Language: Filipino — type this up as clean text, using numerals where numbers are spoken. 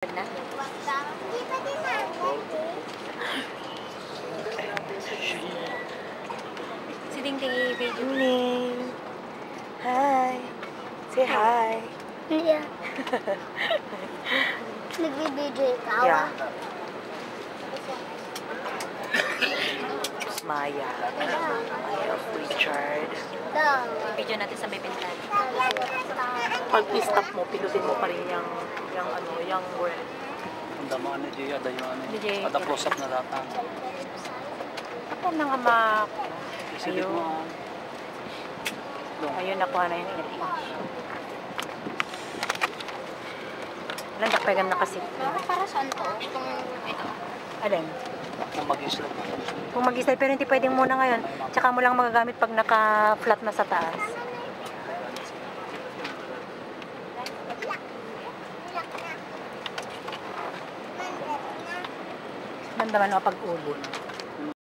Na? Si Dingding i-video. Hi. Say hi. Yeah. Nagbibigay ka? Yeah. Maya. Maya of Richard. Video natin sa may bintana. Pag i-stop mo, pinutin mo pa rin yung word. Ang dama ni Jay, ada yung ano. Jay. Ada close-up na datang. Ako na nga ma... Isilip mo. Ayun, nakuha na yung earring. Ilang dakpegan na kasi. Para saan to? Itong ito? Alin? Kung mag-islam. Kung mag-slide, pero hindi pwedeng muna ngayon. Tsaka mo lang magagamit pag naka-flat na sa taas. Nandaman mo pag-ulit.